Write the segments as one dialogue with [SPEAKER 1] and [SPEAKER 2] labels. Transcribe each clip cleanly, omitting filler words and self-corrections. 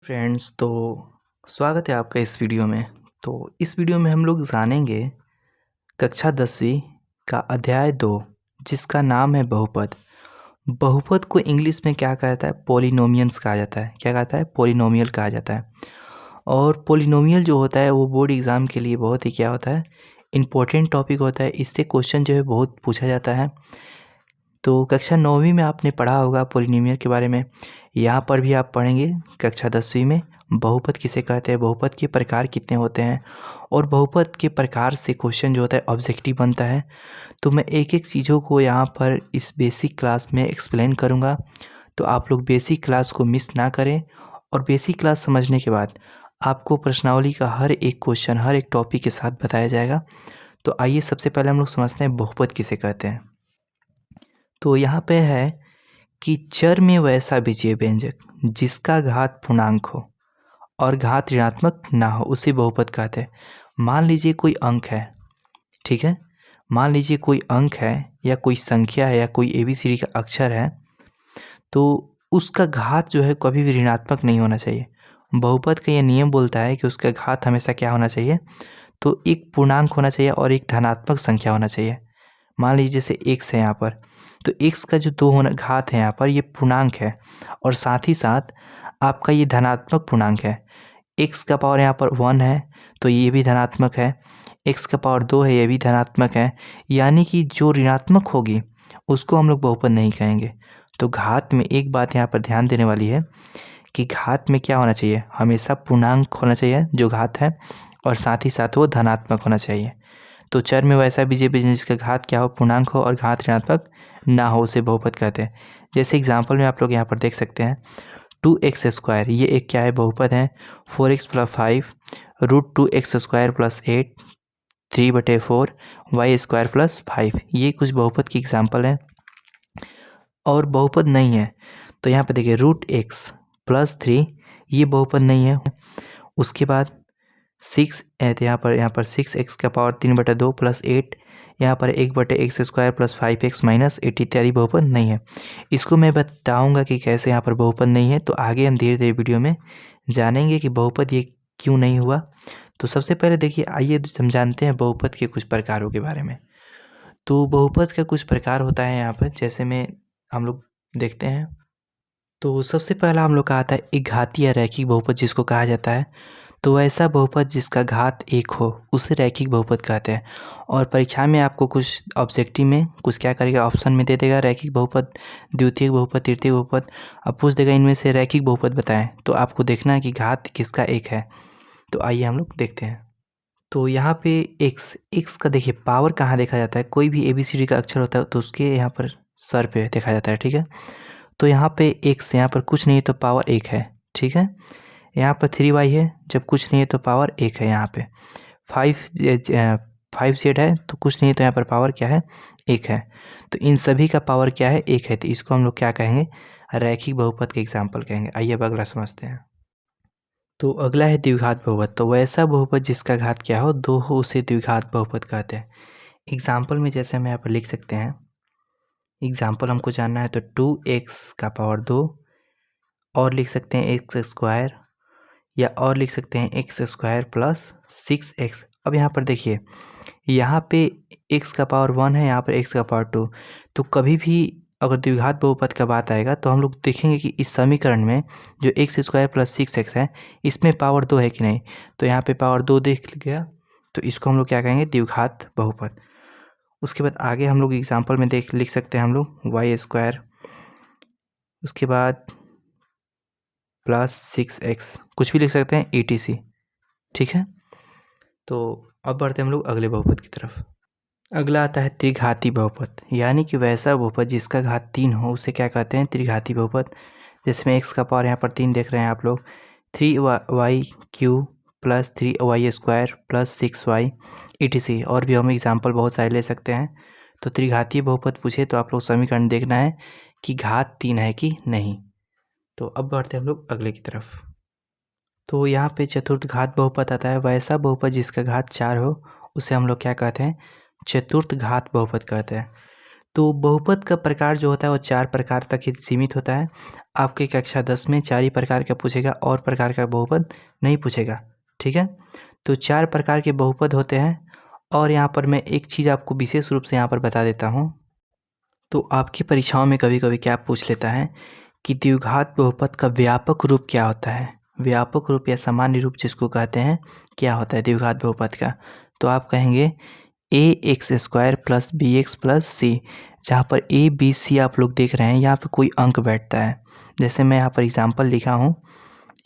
[SPEAKER 1] Friends, तो स्वागत है आपका इस वीडियो में। तो इस वीडियो में हम लोग जानेंगे कक्षा 10वीं का अध्याय 2, जिसका नाम है बहुपद। बहुपद को इंग्लिश में क्या कहा जाता है? पॉलिनोमियल्स कहा जाता है। क्या कहता है? पॉलिनोमियल कहा जाता है। और पॉलिनोमियल जो होता है वो बोर्ड एग्ज़ाम के लिए बहुत ही क्या होता है, इम्पोर्टेंट टॉपिक होता है। इससे क्वेश्चन जो है बहुत पूछा जाता है। तो कक्षा 9वीं में आपने पढ़ा होगा पॉलिनोमियल के बारे में। यहाँ पर भी आप पढ़ेंगे कक्षा 10वीं में बहुपद किसे कहते हैं, बहुपद के प्रकार कितने होते हैं, और बहुपद के प्रकार से क्वेश्चन जो होता है ऑब्जेक्टिव बनता है। तो मैं एक एक चीज़ों को यहाँ पर इस बेसिक क्लास में एक्सप्लेन करूँगा। तो आप लोग बेसिक क्लास को मिस ना करें, और बेसिक क्लास समझने के बाद आपको प्रश्नावली का हर एक क्वेश्चन हर एक टॉपिक के साथ बताया जाएगा। तो आइए सबसे पहले हम लोग समझते हैं बहुपद किसे कहते हैं। तो यहाँ पे है कि चर में वैसा बीजीय व्यंजक जिसका घात पूर्णांक हो और घात ऋणात्मक ना हो उसे बहुपद कहते हैं। मान लीजिए कोई अंक है, ठीक है, मान लीजिए कोई अंक है या कोई संख्या है या कोई ABCD का अक्षर है, तो उसका घात जो है कभी भी ऋणात्मक नहीं होना चाहिए। बहुपद का यह नियम बोलता है कि उसका घात हमेशा क्या होना चाहिए, तो एक पूर्णांक होना चाहिए और एक धनात्मक संख्या होना चाहिए। मान लीजिए जैसे x है यहाँ पर, तो x का जो दो होना घात है यहाँ पर ये पूर्णांक है, और साथ ही साथ आपका ये धनात्मक पूर्णांक है। x का पावर यहाँ पर 1 है तो ये भी धनात्मक है, x का पावर 2 है ये भी धनात्मक है। यानी कि जो ऋणात्मक होगी उसको हम लोग बहुपद नहीं कहेंगे। तो घात में एक बात यहाँ पर ध्यान देने वाली है कि घात में क्या होना चाहिए, हमेशा पूर्णांक होना चाहिए जो घात है, और साथ ही साथ वो धनात्मक होना चाहिए। तो चर में वैसा बीजीय व्यंजक जिसका घात क्या हो, पूर्णांक हो और घात ऋणात्मक ना हो उसे बहुपद कहते हैं। जैसे एग्जांपल में आप लोग यहाँ पर देख सकते हैं 2x², ये एक क्या है, बहुपद है। 4x + 5 √2x² + 8 3/4 y² + 5, ये कुछ बहुपद की एग्जांपल है। और बहुपद नहीं है तो यहाँ पर देखिए √x + 3, ये बहुपद नहीं है। उसके बाद 6 है तो यहाँ पर 6x का पावर 3/2 + 8, यहाँ पर 1/x² + 5x - 8 इत्यादि बहुपद नहीं है। इसको मैं बताऊंगा कि कैसे यहाँ पर बहुपद नहीं है। तो आगे हम धीरे धीरे वीडियो में जानेंगे कि बहुपद ये क्यों नहीं हुआ। तो सबसे पहले देखिए, आइए हम जानते हैं बहुपद के कुछ प्रकारों के बारे में। तो बहुपद का कुछ प्रकार होता है यहाँ पर, जैसे में हम लोग देखते हैं। तो सबसे पहला हम लोग का आता है एक घातीय या रैखिक बहुपद, जिसको कहा जाता है। तो ऐसा बहुपद जिसका घात 1 हो उसे रैखिक बहुपद कहते हैं। और परीक्षा में आपको कुछ ऑब्जेक्टिव में कुछ क्या करेगा, ऑप्शन में दे देगा रैखिक बहुपद, द्वितीयक बहुपद, तृतीयक बहुपद। अब पूछ देगा इनमें से रैखिक बहुपद बताएं, तो आपको देखना है कि घात किसका 1 है। तो आइए हम लोग देखते हैं। तो यहाँ पे x का देखिए पावर कहाँ देखा जाता है, कोई भी ABCD का अक्षर होता है तो उसके यहाँ पर सर पे देखा जाता है, ठीक है। तो यहाँ पे x, यहाँ पर कुछ नहीं तो पावर 1 है, ठीक है। यहाँ पर 3y है, जब कुछ नहीं है तो पावर 1 है। यहाँ पे 5z है तो कुछ नहीं तो यहाँ पर पावर क्या है, 1 है। तो इन सभी का पावर क्या है, 1 है। तो इसको हम लोग क्या कहेंगे, रैखिक बहुपद के एग्जाम्पल कहेंगे। आइए अब अगला समझते हैं। तो अगला है द्विघात बहुपद। तो वैसा बहुपद जिसका घात क्या हो, 2 हो उसे द्विघात बहुपद कहते हैं। एग्जाम्पल में जैसे हम यहाँ पर लिख सकते हैं, एग्जाम्पल हमको जानना है तो 2x का पावर 2, और लिख सकते हैं x², या और लिख सकते हैं x² + 6x। अब यहाँ पर देखिए, यहाँ पे x का पावर 1 है, यहाँ पर x का पावर 2। तो कभी भी अगर द्विघात बहुपद का बात आएगा तो हम लोग देखेंगे कि इस समीकरण में जो x² + 6x है, इसमें पावर 2 है कि नहीं। तो यहाँ पे पावर 2 देख गया, तो इसको हम लोग क्या कहेंगे, द्विघात बहुपद। उसके बाद आगे हम लोग एग्जाम्पल में लिख सकते हैं हम लोग y², उसके बाद +6x, कुछ भी लिख सकते हैं etc, ठीक है। तो अब बढ़ते हैं हम लोग अगले बहुपद की तरफ। अगला आता है त्रिघाती बहुपद, यानी कि वैसा बहुपद जिसका घात 3 हो उसे क्या कहते हैं, त्रिघाती बहुपद। जिसमें x का पावर यहाँ पर 3 देख रहे हैं आप लोग, 3y³ + 3y² + 6y etc। और भी हम एग्जाम्पल बहुत सारे ले सकते हैं। तो त्रिघाती बहुपद पूछे तो आप लोग समीकरण देखना है कि घात 3 है कि नहीं। तो अब बढ़ते हैं हम लोग अगले की तरफ। तो यहाँ पे चतुर्थ घात बहुपद आता है। वैसा बहुपद जिसका घात 4 हो उसे हम लोग क्या कहते हैं, चतुर्थ घात बहुपद कहते हैं। तो बहुपद का प्रकार जो होता है वो 4 प्रकार तक ही सीमित होता है। आपके कक्षा 10 में 4 ही प्रकार का पूछेगा और प्रकार का बहुपद नहीं पूछेगा, ठीक है। तो 4 प्रकार के बहुपद होते हैं और यहाँ पर मैं एक चीज़ आपको विशेष रूप से यहाँ पर बता देता हूँ। तो आपकी परीक्षाओं में कभी कभी क्या पूछ लेता है कि द्विघात बहुपद का व्यापक रूप क्या होता है। व्यापक रूप या सामान्य रूप जिसको कहते हैं क्या होता है द्विघात बहुपद का। तो आप कहेंगे ax² + bx + c, जहाँ पर a b c आप लोग देख रहे हैं यहाँ पर कोई अंक बैठता है। जैसे मैं यहाँ पर एग्जाम्पल लिखा हूँ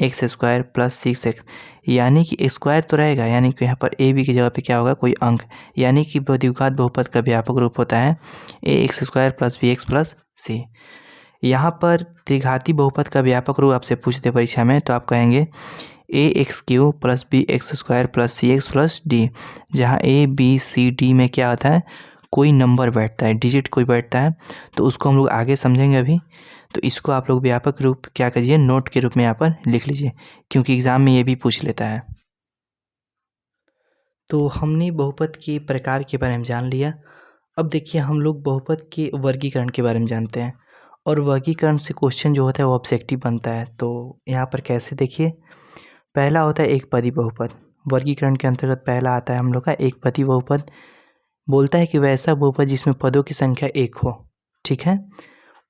[SPEAKER 1] x² + 6x, यानी कि स्क्वायर तो रहेगा, यानी कि यहाँ पर a b की जगह पे क्या होगा कोई अंक, यानी कि द्विघात बहुपद का व्यापक रूप होता है ax² + bx + c। यहाँ पर त्रिघाती बहुपद का व्यापक रूप आपसे पूछते परीक्षा में तो आप कहेंगे ax³ + bx² + cx + d, जहाँ a b c d में क्या होता है कोई नंबर बैठता है, डिजिट कोई बैठता है, तो उसको हम लोग आगे समझेंगे अभी। तो इसको आप लोग व्यापक रूप क्या कीजिए नोट के रूप में यहाँ पर लिख लीजिए, क्योंकि एग्ज़ाम में ये भी पूछ लेता है। तो हमने बहुपद के प्रकार के बारे में जान लिया। अब देखिए हम लोग बहुपद के वर्गीकरण के बारे में जानते हैं और वर्गीकरण से क्वेश्चन जो होता है वो ऑब्जेक्टिव बनता है। तो यहाँ पर कैसे देखिए, पहला होता है एक पदी बहुपद। वर्गीकरण के अंतर्गत पहला आता है हम लोग का एक पदी बहुपद। बोलता है कि वैसा बहुपद जिसमें पदों की संख्या 1 हो, ठीक है,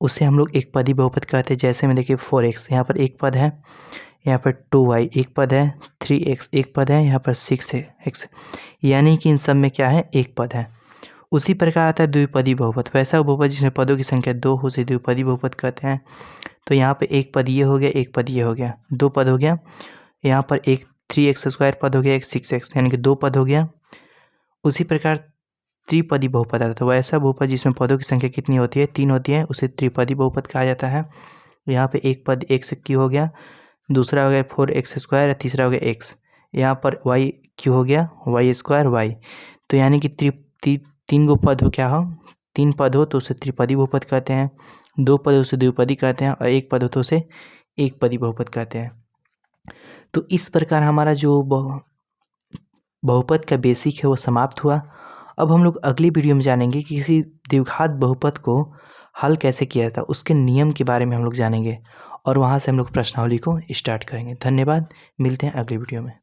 [SPEAKER 1] उसे हम लोग एक पदी बहुपद कहते हैं। जैसे में देखिए 4x, यहाँ पर एक पद है, यहाँ पर 2y एक पद है, 3x एक पद है, यहाँ पर 6x, यानी कि इन सब में क्या है एक पद है। उसी प्रकार आता है द्विपदी बहुपद। वैसा बहुपद जिसमें पदों की संख्या 2 हो उसे द्विपदी बहुपद कहते हैं। तो यहाँ पे एक पद ये हो गया, एक पद ये हो गया, 2 पद हो गया। यहाँ पर एक 3x² पद हो गया, एक 6x, यानी कि 2 पद हो गया। उसी प्रकार त्रिपदी बहुपद आता है। तो वैसा बहुपद जिसमें पदों की संख्या कितनी होती है 3 होती है, उसे त्रिपदी बहुपद कहा जाता है। यहाँ पे एक पद x³ हो गया, दूसरा हो गया 4x² और तीसरा हो गया x। यहाँ पर y³ हो गया, y² y। तो यानी कि 3 गो पद हो क्या हो, 3 पद हो तो उसे त्रिपदी बहुपद कहते हैं, 2 पद हो उसे द्विपदी कहते हैं और 1 पद हो तो उसे एक पदी बहुपद कहते हैं। तो इस प्रकार हमारा जो बहुपद का बेसिक है वो समाप्त हुआ। अब हम लोग अगली वीडियो में जानेंगे कि किसी द्विघात बहुपद को हल कैसे किया जाता है, उसके नियम के बारे में हम लोग जानेंगे और वहाँ से हम लोग प्रश्नावली को स्टार्ट करेंगे। धन्यवाद, मिलते हैं अगली वीडियो में।